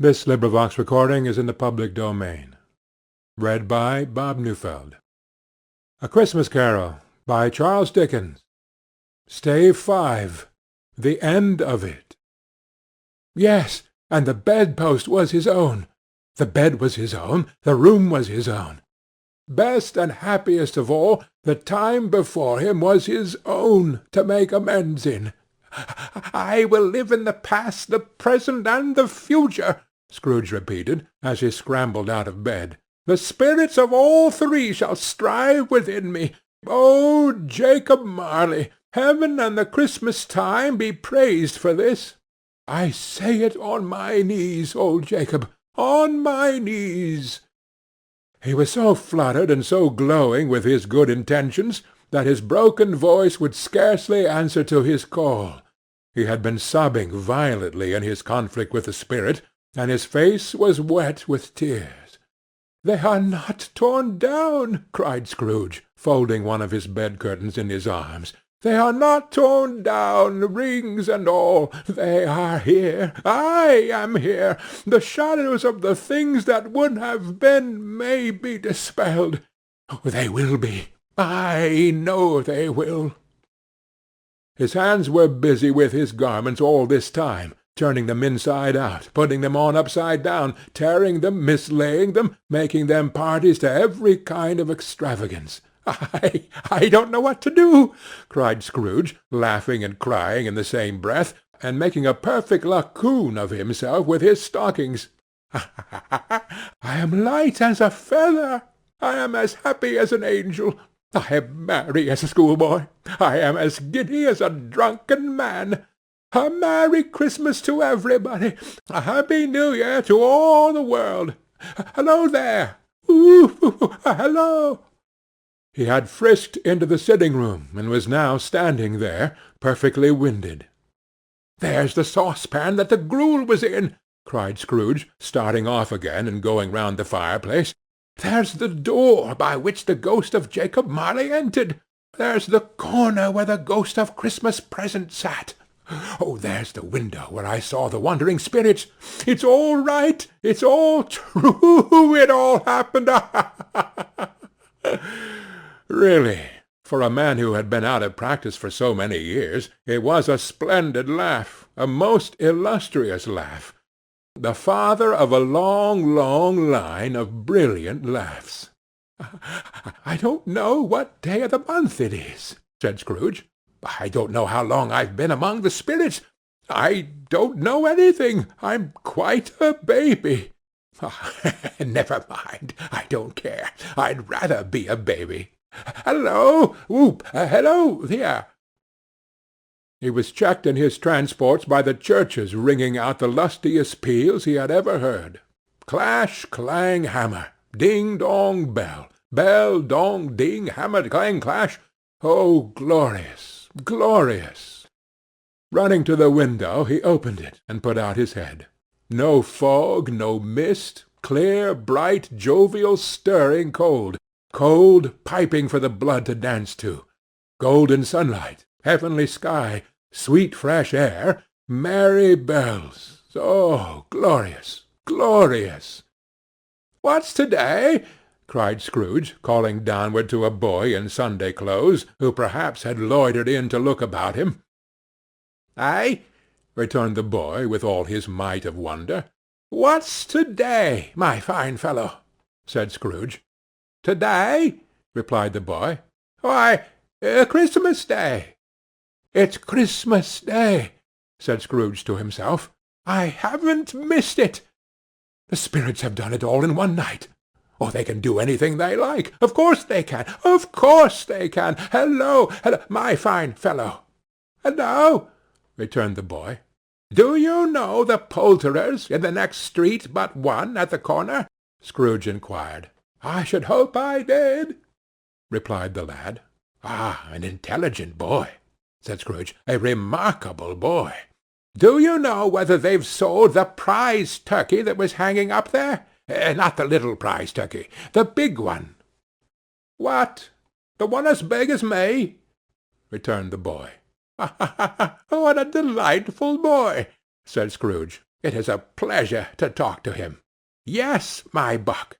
This recording is in the public domain. Read by Bob Neufeld. A Christmas Carol by Charles Dickens. Stave 5. The End of It. Yes, and the bedpost was his own. The bed was his own. The room was his own. Best and happiest of all, the time before him was his own to make amends in. "I will live in the past, the present, and the future," Scrooge repeated, as he scrambled out of bed. "The spirits of all three shall strive within me. Oh, Jacob Marley, heaven and the Christmas time be praised for this! I say it on my knees, old Jacob, on my knees." He was so fluttered and so glowing with his good intentions that his broken voice would scarcely answer to his call. He had been sobbing violently in his conflict with the spirit, and his face was wet with tears. "They are not torn down," cried Scrooge, folding one of his bed-curtains in his arms. "They are not torn down, rings and all. They are here. I am here. The shadows of the things that would have been may be dispelled. They will be. I know they will." His hands were busy with his garments all this time, turning them inside out, putting them on upside down, tearing them, mislaying them, making them parties to every kind of extravagance. I don't know what to do," cried Scrooge, laughing and crying in the same breath, and making a perfect lacoon of himself with his stockings. "I am light as a feather. I am as happy as an angel. I am merry as a schoolboy. I am as giddy as a drunken man. A Merry Christmas to everybody. A Happy New Year to all the world. Hello there! Hello!" He had frisked into the sitting-room, and was now standing there, perfectly winded. "There's the saucepan that the gruel was in," cried Scrooge, starting off again and going round the fireplace. "There's the door by which the ghost of Jacob Marley entered. There's the corner where the ghost of Christmas Present sat. Oh, there's the window where I saw the wandering spirits. It's all right. It's all true. It all happened. Really, for a man who had been out of practice for so many years, it was a splendid laugh, a most illustrious laugh, the father of a long, long line of brilliant laughs. "I don't know what day of the month it is," said Scrooge. "I don't know how long I've been among the spirits. I don't know anything. I'm quite a baby. Never mind. I don't care. I'd rather be a baby. Hello! Whoop! Hello there!" He was checked in his transports by the churches ringing out the lustiest peals he had ever heard. Clash, clang, hammer! Ding, dong, bell! Bell, dong, ding, hammer, clang, clash! Oh, glorious, glorious! Running to the window, he opened it, and put out his head. No fog, no mist, clear, bright, jovial, stirring cold, cold, piping for the blood to dance to, golden sunlight, heavenly sky, sweet fresh air, merry bells. Oh, glorious, glorious! "What's to-day?" cried Scrooge, calling downward to a boy in Sunday clothes, who perhaps had loitered in to look about him. "Aye," returned the boy, with all his might of wonder. "What's to-day, my fine fellow?" said Scrooge. "To-day?" replied the boy. "Why, Christmas Day." "It's Christmas Day," said Scrooge to himself. "I haven't missed it. The spirits have done it all in one night. Oh, they can do anything they like. Of course they can. Of course they can. Hello, my fine fellow." "Hello," returned the boy. "Do you know the poulterers in the next street but one at the corner?" Scrooge inquired. "I should hope I did," replied the lad. "Ah, an intelligent boy," said Scrooge. "A remarkable boy. Do you know whether they've sold the prize turkey that was hanging up there? Not the little prize turkey, the big one." "What? The one as big as me?" returned the boy. "What a delightful boy!" said Scrooge. It is a pleasure to talk to him. Yes, my buck."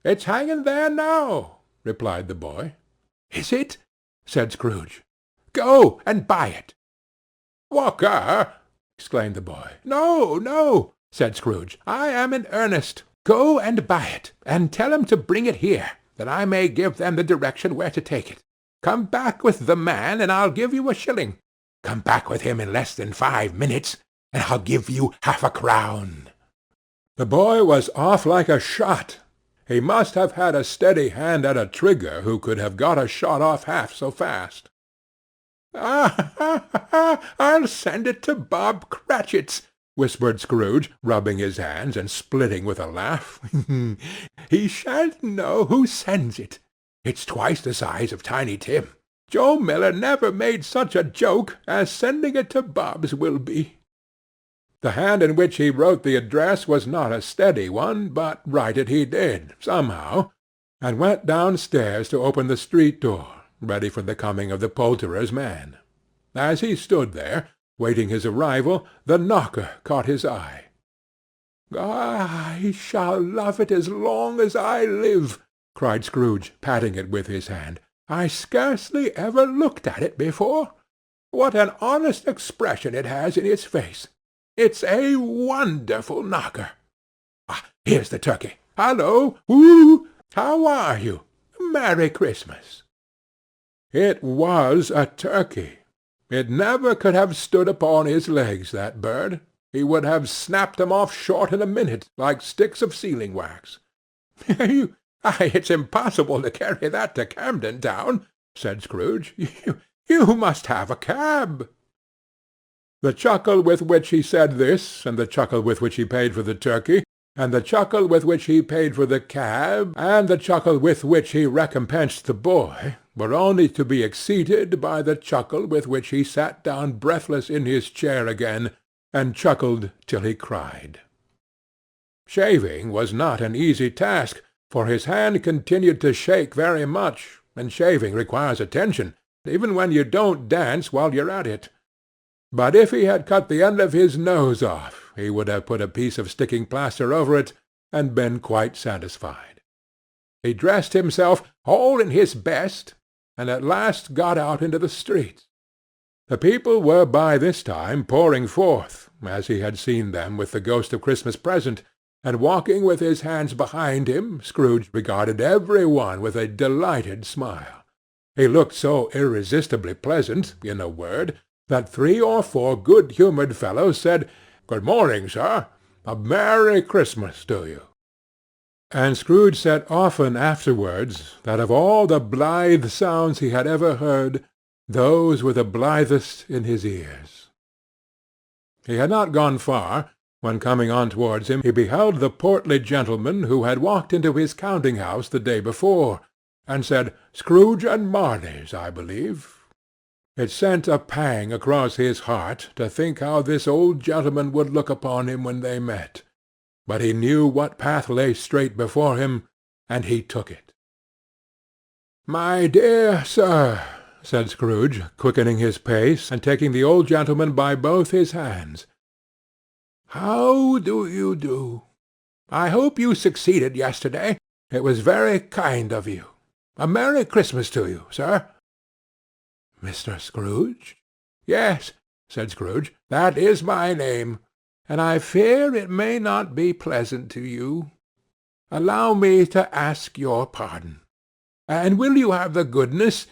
"It's hanging there now," replied the boy. "Is it?" said Scrooge. "Go and buy it." "Walker!" exclaimed the boy. "No, no," said Scrooge. "I am in earnest. Go and buy it, and tell him to bring it here, that I may give them the direction where to take it. Come back with the man, and I'll give you a shilling. Come back with him in less than 5 minutes, and I'll give you half a crown." The boy was off like a shot. He must have had a steady hand at a trigger who could have got a shot off half so fast. "I'll send it to Bob Cratchit's," whispered Scrooge, rubbing his hands and splitting with a laugh. "He shan't know who sends it. It's twice the size of Tiny Tim. Joe Miller never made such a joke as sending it to Bob's will be." The hand in which he wrote the address was not a steady one, but write it he did, somehow, and went downstairs to open the street door, ready for the coming of the poulterer's man. As he stood there, waiting his arrival, the knocker caught his eye. "I shall love it as long as I live," cried Scrooge, patting it with his hand. "I scarcely ever looked at it before. What an honest expression it has in its face! It's a wonderful knocker. Here's the turkey. Hallo! Whoo! How are you? Merry Christmas!" It was a turkey. It never could have stood upon his legs, that bird. He would have snapped them off short in a minute, like sticks of sealing wax. "It's impossible to carry that to Camden Town," said Scrooge. You must have a cab." The chuckle with which he said this, and the chuckle with which he paid for the turkey, and the chuckle with which he paid for the cab, and the chuckle with which he recompensed the boy, were only to be exceeded by the chuckle with which he sat down breathless in his chair again, and chuckled till he cried. Shaving was not an easy task, for his hand continued to shake very much, and shaving requires attention, even when you don't dance while you're at it. But if he had cut the end of his nose off, he would have put a piece of sticking plaster over it, and been quite satisfied. He dressed himself all in his best, and at last got out into the streets. The people were by this time pouring forth, as he had seen them with the ghost of Christmas present, and walking with his hands behind him, Scrooge regarded every one with a delighted smile. He looked so irresistibly pleasant, in a word, that 3 or 4 good-humoured fellows said, "Good morning, sir. A Merry Christmas to you." And Scrooge said often afterwards that of all the blithe sounds he had ever heard, those were the blithest in his ears. He had not gone far, when coming on towards him he beheld the portly gentleman who had walked into his counting-house the day before, and said, "Scrooge and Marley's, I believe." It sent a pang across his heart to think how this old gentleman would look upon him when they met, but he knew what path lay straight before him, and he took it. "My dear sir," said Scrooge, quickening his pace, and taking the old gentleman by both his hands, "how do you do? I hope you succeeded yesterday. It was very kind of you. A Merry Christmas to you, sir." "Mr. Scrooge?" "Yes," said Scrooge, "that is my name, and I fear it may not be pleasant to you. Allow me to ask your pardon. And will you have the goodness—"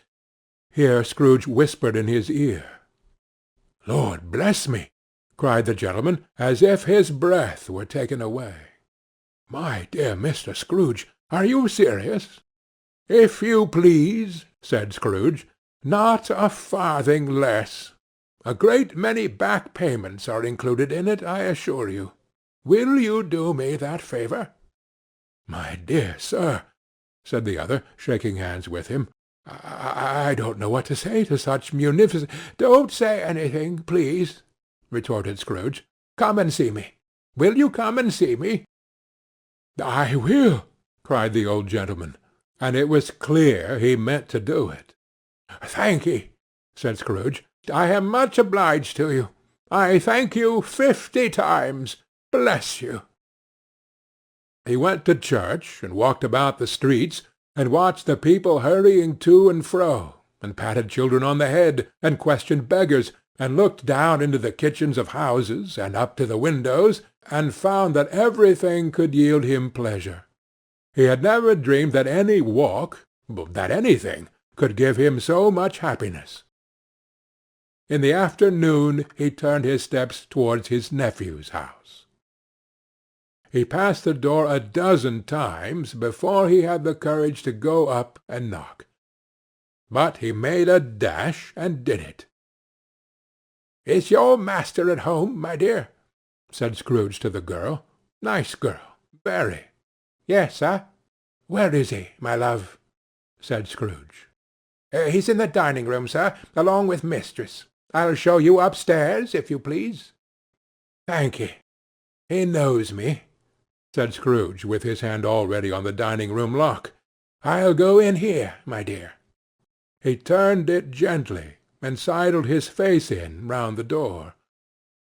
Here Scrooge whispered in his ear. "Lord bless me!" cried the gentleman, as if his breath were taken away. "My dear Mr. Scrooge, are you serious?" "If you please," said Scrooge. "Not a farthing less. A great many back payments are included in it, I assure you. Will you do me that favour?" "My dear sir," said the other, shaking hands with him, I don't know what to say to such munificent—" "Don't say anything, please," retorted Scrooge. "Come and see me. Will you come and see me?" "I will," cried the old gentleman, and it was clear he meant to do it. "Thank'ee," said Scrooge. "I am much obliged to you. I thank you 50 times. bless you." He went to church, and walked about the streets, and watched the people hurrying to and fro, and patted children on the head, and questioned beggars, and looked down into the kitchens of houses, and up to the windows, and found that everything could yield him pleasure. He had never dreamed that any walk, that anything, could give him so much happiness. In the afternoon he turned his steps towards his nephew's house. He passed the door a dozen times before he had the courage to go up and knock. But he made a dash and did it. "Is your master at home, my dear?" said Scrooge to the girl. "Nice girl, very." "Yes, sir." "Where is he, my love?" said Scrooge. "He's in the dining-room, sir, along with mistress. I'll show you upstairs, if you please." "Thank ye. He knows me," said Scrooge, with his hand already on the dining-room lock. "I'll go in here, my dear." He turned it gently, and sidled his face in round the door.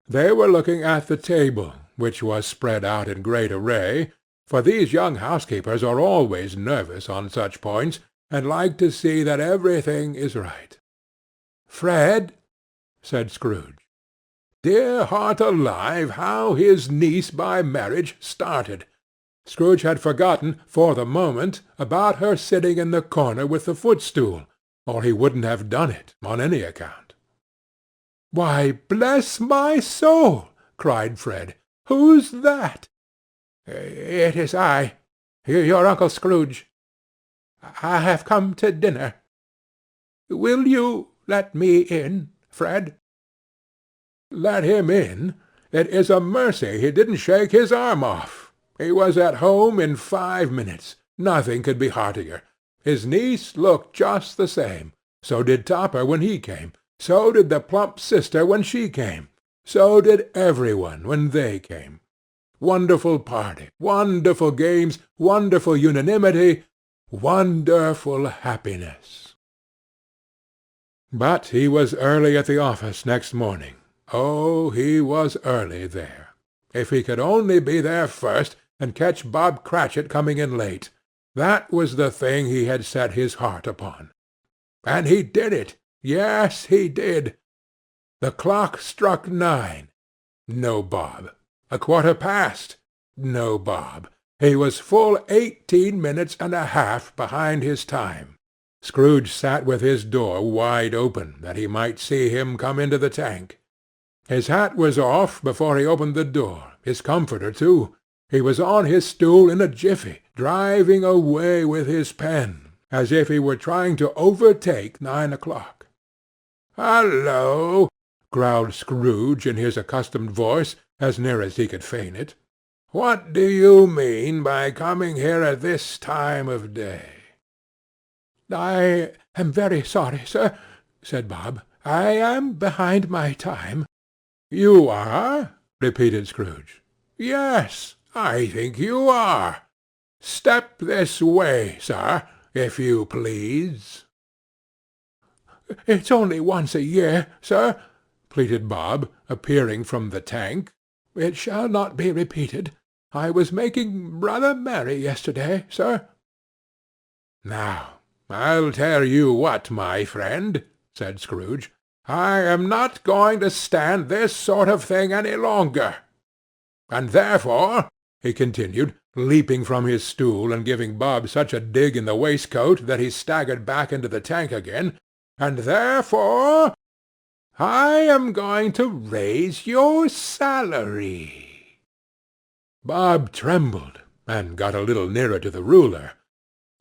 They were looking at the table, which was spread out in great array, for these young housekeepers are always nervous on such points, and like to see that everything is right. "Fred," said Scrooge. Dear heart alive, how his niece by marriage started! Scrooge had forgotten, for the moment, about her sitting in the corner with the footstool, or he wouldn't have done it on any account. "Why, bless my soul!" cried Fred. "Who's that?" "It is I, your Uncle Scrooge. I have come to dinner. Will you let me in, Fred?" "Let him in? It is a mercy he didn't shake his arm off. He was at home in 5 minutes. Nothing could be heartier. His niece looked just the same. So did Topper when he came. So did the plump sister when she came. So did every one when they came. Wonderful party, wonderful games, wonderful unanimity, wonderful happiness." But he was early at the office next morning. Oh, he was early there. If he could only be there first, and catch Bob Cratchit coming in late, that was the thing he had set his heart upon. And he did it. Yes, he did. The clock struck 9. No Bob. 1/4 past. No Bob. He was full 18 minutes and a half behind his time. Scrooge sat with his door wide open, that he might see him come into the tank. His hat was off before he opened the door, his comforter too. He was on his stool in a jiffy, driving away with his pen, as if he were trying to overtake 9 o'clock. "Hallo!" growled Scrooge in his accustomed voice, as near as he could feign it. "What do you mean by coming here at this time of day?" "I am very sorry, sir," said Bob. "I am behind my time." "You are?" repeated Scrooge. "Yes, I think you are. Step this way, sir, if you please." "It's only once a year, sir," pleaded Bob, appearing from the tank. "It shall not be repeated. I was making rather merry yesterday, sir." "Now, I'll tell you what, my friend," said Scrooge. "I am not going to stand this sort of thing any longer. And therefore," he continued, leaping from his stool and giving Bob such a dig in the waistcoat that he staggered back into the tank again, "and therefore I am going to raise your salary." Bob trembled, and got a little nearer to the ruler.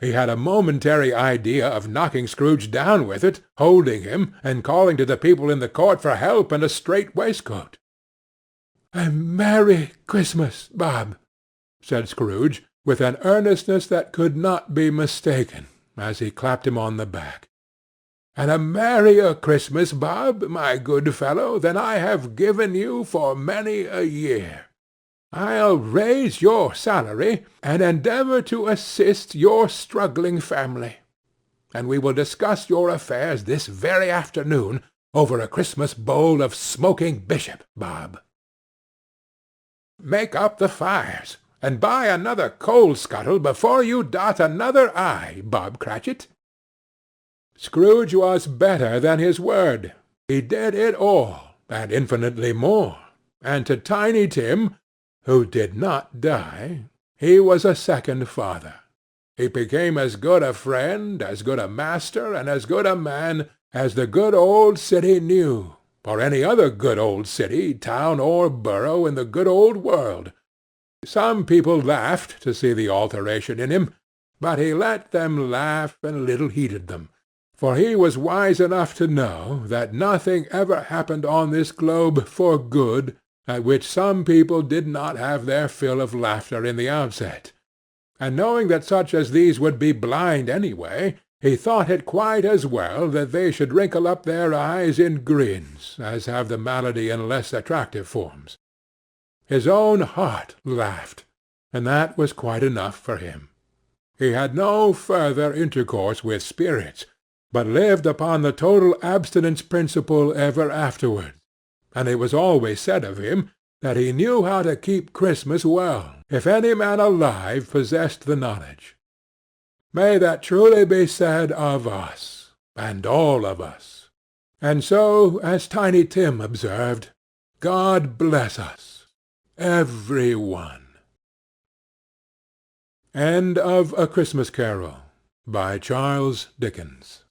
He had a momentary idea of knocking Scrooge down with it, holding him, and calling to the people in the court for help and a strait waistcoat. "A Merry Christmas, Bob," said Scrooge, with an earnestness that could not be mistaken, as he clapped him on the back. "And a merrier Christmas, Bob, my good fellow, than I have given you for many a year. I'll raise your salary, and endeavour to assist your struggling family. And we will discuss your affairs this very afternoon over a Christmas bowl of smoking bishop, Bob." Make up the fires, and buy another coal-scuttle before you dot another I, Bob Cratchit." Scrooge was better than his word. He did it all, and infinitely more, and to Tiny Tim, who did not die, he was a second father. He became as good a friend, as good a master, and as good a man as the good old city knew, or any other good old city, town, or borough in the good old world. Some people laughed to see the alteration in him, but he let them laugh and little heeded them, for he was wise enough to know that nothing ever happened on this globe for good at which some people did not have their fill of laughter in the outset, and knowing that such as these would be blind anyway, he thought it quite as well that they should wrinkle up their eyes in grins as have the malady in less attractive forms. His own heart laughed, and that was quite enough for him. He had no further intercourse with spirits, but lived upon the total abstinence principle ever afterwards, and it was always said of him that he knew how to keep Christmas well, if any man alive possessed the knowledge. May that truly be said of us, and all of us. And so, as Tiny Tim observed, God bless us, every one. End of A Christmas Carol, by Charles Dickens.